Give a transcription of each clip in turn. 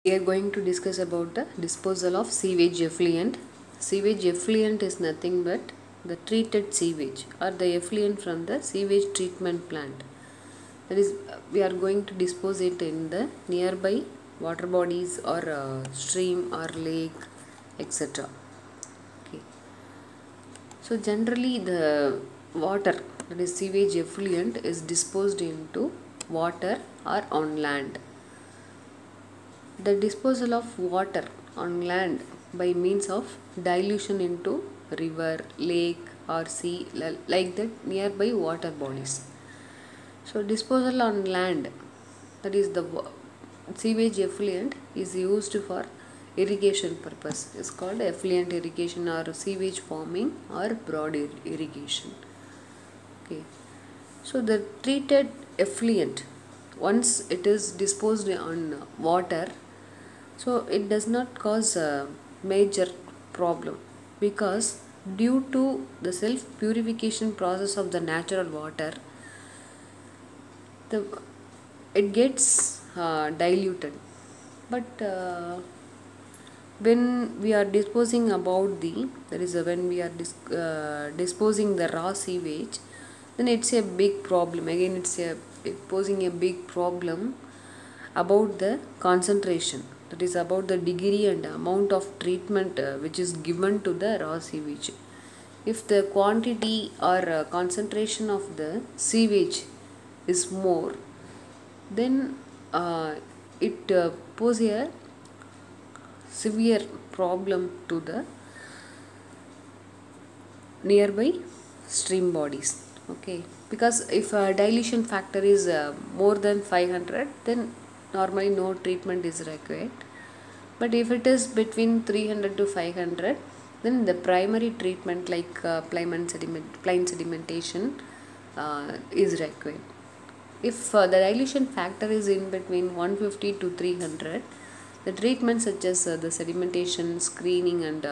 we are going to discuss about the disposal of sewage effluent. Sewage effluent is nothing but the treated sewage or the effluent from the sewage treatment plant. That is, we are going to dispose it in the nearby water bodies or stream or lake, etc. Okay. So generally the water, that is sewage effluent, is disposed into water or on land. The disposal of water on land by means of dilution into river, lake or sea, like that nearby water bodies. So disposal on land, that is the sewage effluent, is used for irrigation purpose. It's called effluent irrigation or sewage farming or broad irrigation. Okay. So the treated effluent, once it is disposed on water, so it does not cause a major problem, because due to the self purification process of the natural water, it gets diluted. But when we are disposing about that is when we are disposing the raw sewage, then it's a big problem. Again, it's posing a big problem about the concentration, that is about the degree and amount of treatment which is given to the raw sewage. If the quantity or concentration of the sewage is more, then it poses a severe problem to the nearby stream bodies. Okay, because if dilution factor is more than 500, then normally no treatment is required. But if it is between 300 to 500, then the primary treatment like plain sedimentation is required. If the dilution factor is in between 150 to 300, the treatment such as the sedimentation, screening and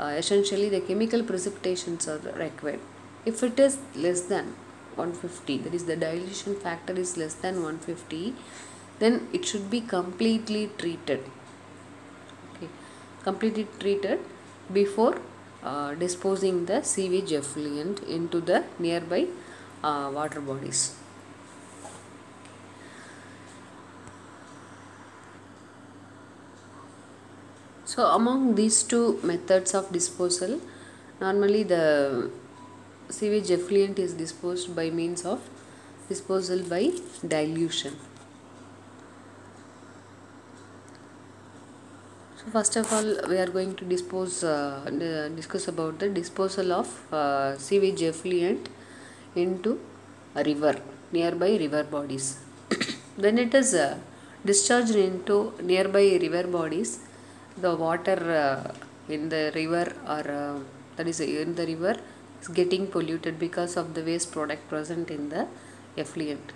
essentially the chemical precipitations are required. If it is less than 150, that is the dilution factor is less than 150, then it should be completely treated. Okay, completely treated before disposing the sewage effluent into the nearby water bodies. So among these two methods of disposal, normally the sewage effluent is disposed by means of disposal by dilution. So first of all, we are going to discuss about the disposal of sewage effluent into a river, nearby river bodies. When it is discharged into nearby river bodies, the water in the river or that is in the river is getting polluted because of the waste product present in the effluent.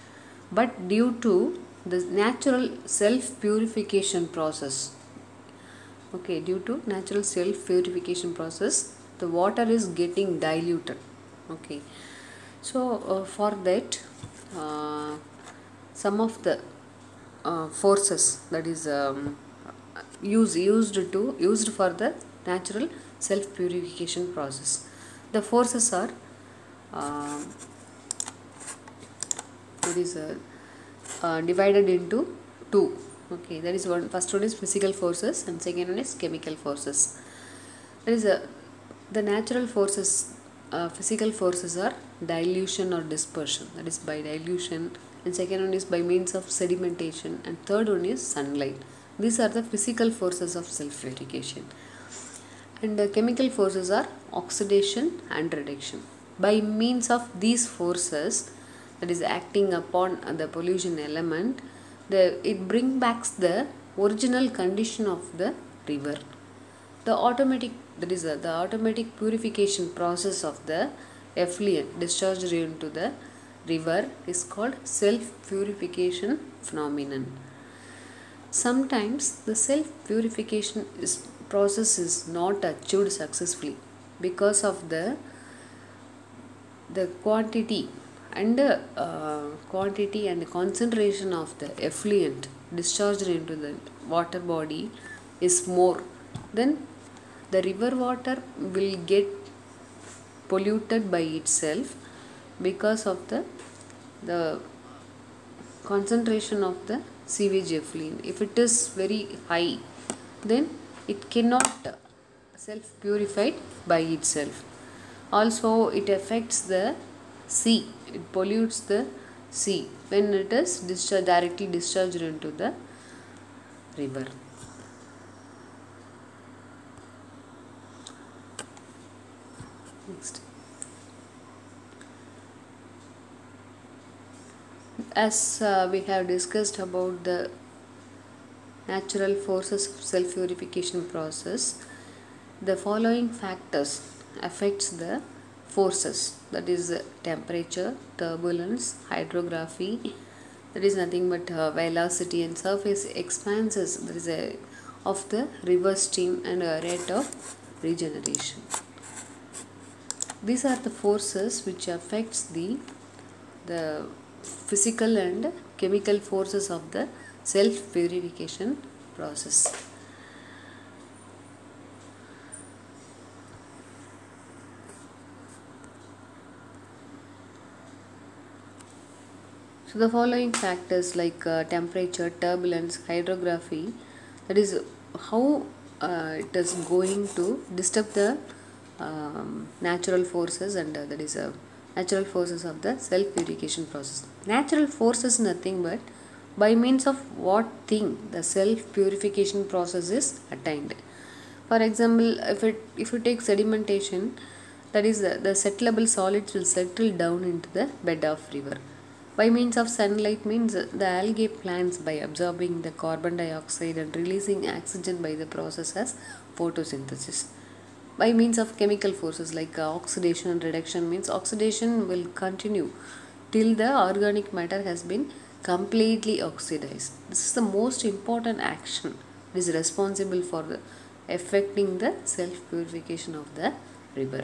But due to the natural self purification process, okay, due to natural self purification process, the water is getting diluted. Okay, so for that some of the forces, that is used for the natural self purification process. The forces are divided into two. Okay, that is first one is physical forces and second one is chemical forces. That is the natural forces, physical forces are dilution or dispersion, that is by dilution, and second one is by means of sedimentation, and third one is sunlight. These are the physical forces of self purification. And the chemical forces are oxidation and reduction. By means of these forces, that is acting upon the pollution element, it brings back the original condition of the river. The automatic purification process of the effluent discharged into the river is called self purification phenomenon. Sometimes the self purification process is not achieved successfully because of the quantity and concentration of the effluent discharged into the water body is more, then the river water will get polluted by itself because of the concentration of the sewage effluent. If it is very high, then it cannot self purified by itself. Also, it affects the sea. It pollutes the sea when it is directly discharged into the river. Next, as we have discussed about the natural forces of self purification process, the following factors affects the forces, that is temperature, turbulence, hydrography, that is nothing but velocity, and surface expanses, that is of the river stream, and rate of regeneration. These are the forces which affects the physical and chemical forces of the self purification process. So the following factors like temperature, turbulence, hydrography, that is how it is going to disturb the natural forces, and that is natural forces of the self purification process. Natural forces nothing but by means of what thing the self purification process is attained. For example, if you take sedimentation, that is the settleable solids will settle down into the bed of river. By means of sunlight means the algae plants by absorbing the carbon dioxide and releasing oxygen by the process as photosynthesis. By means of chemical forces like oxidation and reduction means oxidation will continue till the organic matter has been completely oxidized. This is the most important action that is responsible for affecting the self purification of the river.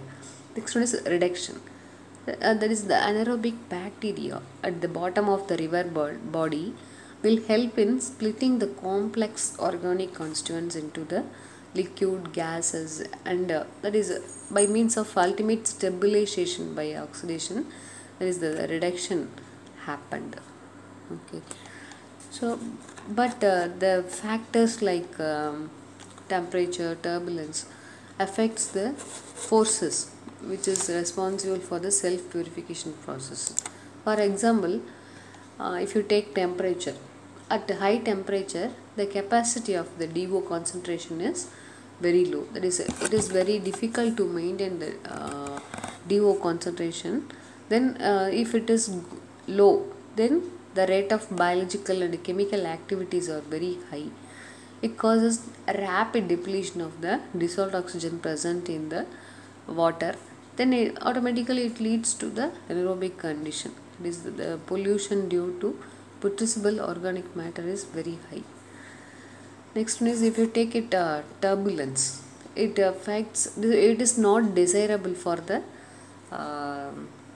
Next one is reduction. That is the anaerobic bacteria at the bottom of the river body will help in splitting the complex organic constituents into the liquid gases, and that is by means of ultimate stabilization by oxidation, that is the reduction happened. Okay, so but the factors like temperature, turbulence affects the forces which is responsible for the self purification process. For example, if you take temperature, at high temperature the capacity of the DO concentration is very low, that is it is very difficult to maintain the DO concentration. Then if it is low, then the rate of biological and chemical activities are very high. It causes a rapid depletion of the dissolved oxygen present in the water. Then automatically it leads to the anaerobic condition. It is the pollution due to putrescible organic matter is very high. Next one is if you take it turbulence, it affects, it is not desirable for the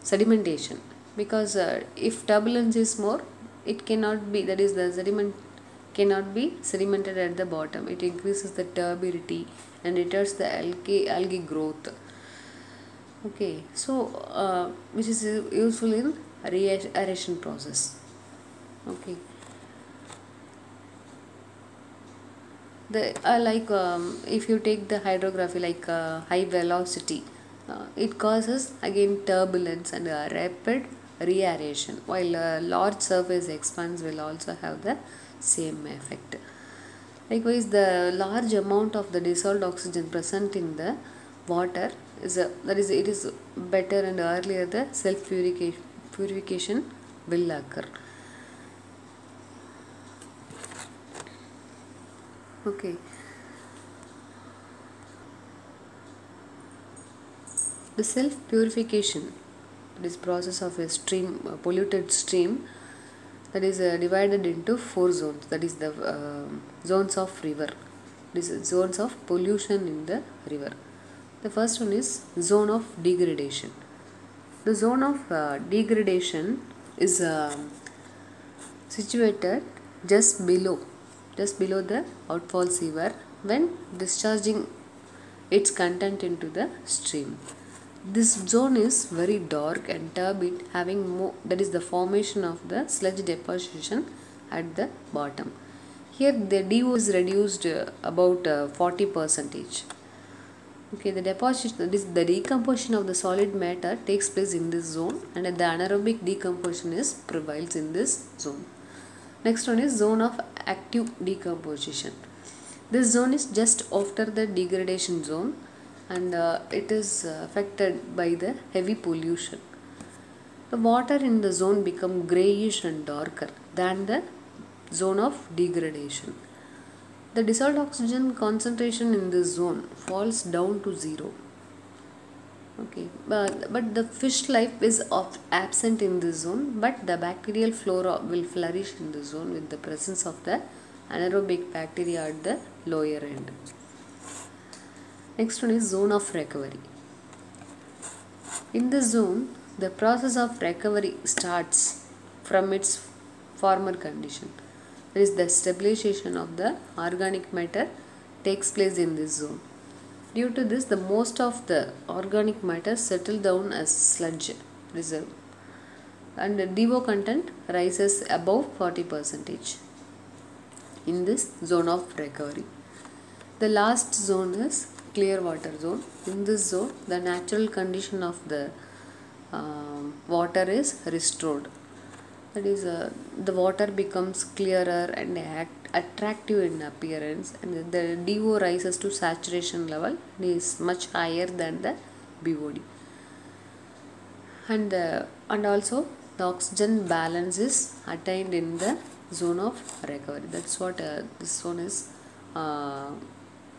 sedimentation, because if turbulence is more, it cannot be, that is the sediment cannot be sedimented at the bottom. It increases the turbidity and retards the algae growth. Okay, so which is useful in aeration process. Okay, the like if you take the hydrography, like high velocity, it causes again turbulence and rapid reaeration, while large surface expanse will also have the same effect. Likewise, the large amount of the dissolved oxygen present in the water is that is it is better, and earlier the self purification will occur. Okay, the self purification, this process of a stream, a polluted stream, that is divided into 4 zones, that is the zones of river. This is zones of pollution in the river. The first one is zone of degradation. The zone of degradation is situated just below just below the outfall sewer when discharging its content into the stream. This zone is very dark and turbid, having more, that is the formation of the sludge deposition at the bottom. Here the DO is reduced about 40%. Okay, the deposition, that is the decomposition of the solid matter takes place in this zone, and the anaerobic decomposition prevails in this zone. Next one is zone of active decomposition. This zone is just after the degradation zone, and it is affected by the heavy pollution. The water in the zone become grayish and darker than the zone of degradation. The dissolved oxygen concentration in this zone falls down to 0. Okay, but the fish life is absent in this zone, but the bacterial flora will flourish in the zone with the presence of the anaerobic bacteria at the lower end. Next one is zone of recovery. In this zone, the process of recovery starts from its former condition. That is, the stabilization of the organic matter takes place in this zone. Due to this, the most of the organic matter settle down as sludge reserve, and the DO content rises above 40% in this zone of recovery. The last zone is clear water zone. In this zone, the natural condition of the water is restored. That is, the water becomes clearer and attractive in appearance, and the DO rises to saturation level. It is much higher than the BOD, and also the oxygen balance is attained in the zone of recovery. That's what this zone is.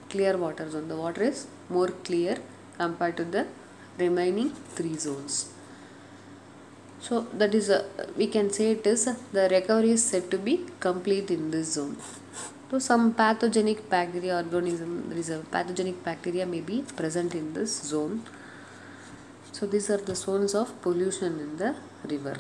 Clear water zone. The water is more clear compared to the remaining 3 zones. So that is we can say it is the recovery is said to be complete in this zone. So some pathogenic bacteria organism, there is a pathogenic bacteria may be present in this zone. So these are the zones of pollution in the river.